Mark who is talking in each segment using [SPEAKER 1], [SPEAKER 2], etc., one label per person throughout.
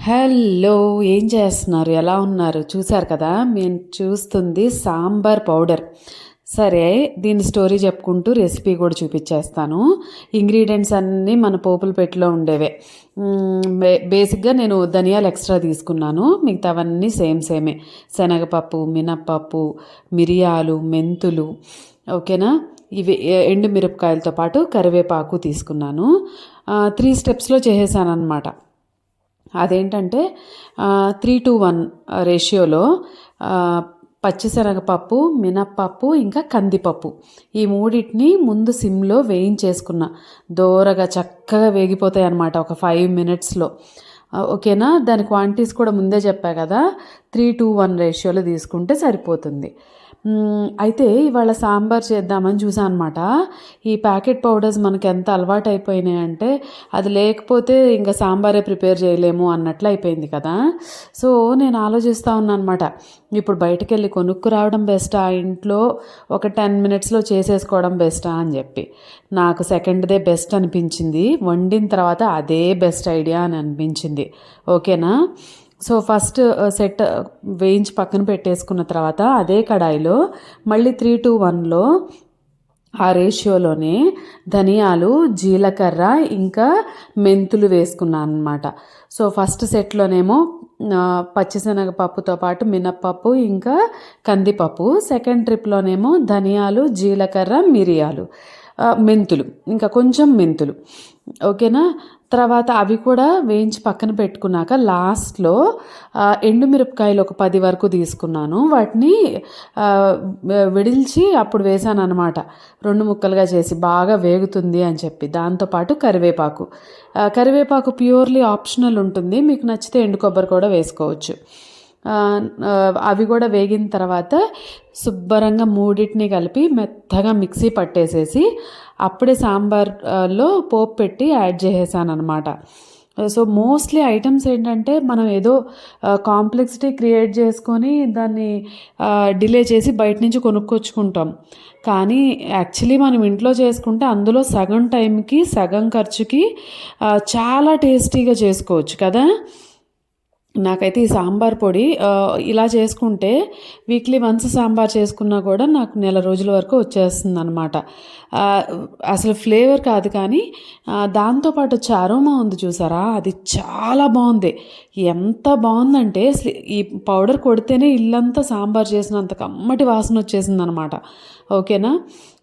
[SPEAKER 1] Hello! ఏం చేస్తున్నారు? ఎలా ఉన్నారు? చూసారు కదా! నేను చూస్తుంది సాంబార్ పౌడర్. సరే, దీని స్టోరీ చెప్పుకుంటూ రెసిపీ కూడా చూపించేస్తాను. ఇంగ్రీడియంట్స్ అన్నీ మన పోపుల పెట్టెలో ఉండేవే. బేసిక్‌గా నేను ధనియాలు ఎక్స్‌ట్రా తీసుకున్నాను. మిగతావన్నీ సేమే. శనగపప్పు, మినప్పప్పు, మిరియాలు, మెంతులు, ఓకేనా? ఇవి ఎండు మిరపకాయలతో పాటు కరివేపాకు తీసుకున్నాను. 3 స్టెప్స్‌లో చేసేసాననమాట. అదేంటంటే 3:1 రేషియోలో పచ్చిశనగపప్పు, మినప్పప్పు, ఇంకా కందిపప్పు ఈ మూడిటిని ముందు సిమ్లో వేయించేసుకున్నా. దోరగా చక్కగా వేగిపోతాయి అన్నమాట ఒక 5 మినిట్స్లో. ఓకేనా? దాని క్వాంటిటీస్ కూడా ముందే చెప్పా కదా, 3:1 రేషియోలో తీసుకుంటే సరిపోతుంది. అయితే ఇవాళ సాంబార్ చేద్దామని చూసాను అనమాట. ఈ ప్యాకెట్ పౌడర్స్ మనకి ఎంత అలవాటు అయిపోయినాయంటే అది లేకపోతే ఇంకా సాంబారే ప్రిపేర్ చేయలేము అన్నట్లు అయిపోయింది కదా. సో నేను ఆలోచిస్తూ ఉన్నాను అనమాట, ఇప్పుడు బయటకు వెళ్ళి కొనుక్కు రావడం బెస్టా, ఇంట్లో ఒక 10 మినిట్స్లో చేసేసుకోవడం బెస్టా అని చెప్పి. నాకు సెకండ్దే బెస్ట్ అనిపించింది. వండిన తర్వాత అదే బెస్ట్ ఐడియా అని అనిపించింది. ఓకేనా? సో ఫస్ట్ సెట్ వేయించి పక్కన పెట్టేసుకున్న తర్వాత అదే కడాయిలో మళ్ళీ 3:1లో ఆ రేషియోలోనే ధనియాలు, జీలకర్ర, ఇంకా మెంతులు వేసుకున్నాను అనమాట. సో ఫస్ట్ సెట్లోనేమో పచ్చిశనగపప్పుతో పాటు మినప్పప్పు, ఇంకా కందిపప్పు. సెకండ్ ట్రిప్లోనేమో ధనియాలు, జీలకర్ర, మిరియాలు, మెంతులు, ఇంకా కొంచెం మెంతులు. ఓకేనా? తర్వాత అవి కూడా వేయించి పక్కన పెట్టుకున్నాక లాస్ట్లో ఎండుమిరపకాయలు ఒక 10 వరకు తీసుకున్నాను. వాటిని విడిల్చి అప్పుడు వేసాను అనమాట, 2 ముక్కలుగా చేసి, బాగా వేగుతుంది అని చెప్పి. దాంతోపాటు కరివేపాకు ప్యూర్లీ ఆప్షనల్ ఉంటుంది, మీకు నచ్చితే ఎండు కొబ్బరి కూడా వేసుకోవచ్చు. అవి కూడా వేగిన తర్వాత శుభ్రంగా మూడింటిని కలిపి మెత్తగా మిక్సీ పట్టేసేసి అప్పుడే సాంబార్లో పోపు పెట్టి యాడ్ చేసేసాను అనమాట. సో మోస్ట్లీ ఐటమ్స్ ఏంటంటే మనం ఏదో కాంప్లెక్సిటీ క్రియేట్ చేసుకొని దాన్ని డిలే చేసి బయట నుంచి కొనుక్కొచ్చుకుంటాం. కానీ యాక్చువల్లీ మనం ఇంట్లో చేసుకుంటే అందులో సగం టైంకి సగం ఖర్చుకి చాలా టేస్టీగా చేసుకోవచ్చు కదా. నాకైతే ఈ సాంబార్ పొడి ఇలా చేసుకుంటే వీక్లీ వన్స్ సాంబార్ చేసుకున్నా కూడా నాకు నెల రోజుల వరకు వచ్చేస్తుంది అనమాట. అసలు ఫ్లేవర్ కాదు కానీ దాంతోపాటు అరోమా ఉంది చూసారా, అది చాలా బాగుంది. ఎంత బాగుందంటే అసలు ఈ పౌడర్ కొడితేనే ఇల్లంతా సాంబార్ చేసినంత కమ్మటి వాసన వచ్చేసింది అనమాట. ఓకేనా?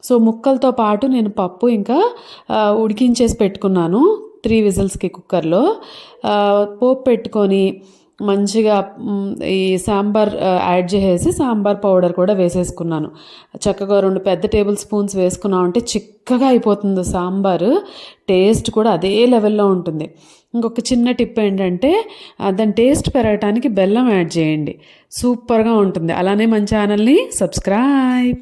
[SPEAKER 1] సో ముక్కలతో పాటు నేను పప్పు ఇంకా ఉడికించేసి పెట్టుకున్నాను 3 విజిల్స్కి కుక్కర్లో. పోపు పెట్టుకొని మంచిగా ఈ సాంబార్ యాడ్ చేసేసి సాంబార్ పౌడర్ కూడా వేసేసుకున్నాను. చక్కగా 2 పెద్ద టేబుల్ స్పూన్స్ వేసుకున్నామంటే చిక్కగా అయిపోతుంది సాంబారు. టేస్ట్ కూడా అదే లెవెల్లో ఉంటుంది. ఇంకొక చిన్న టిప్ ఏంటంటే దాని టేస్ట్ పెరగటానికి బెల్లం యాడ్ చేయండి, సూపర్గా ఉంటుంది. అలానే మన ఛానల్ని సబ్స్క్రైబ్.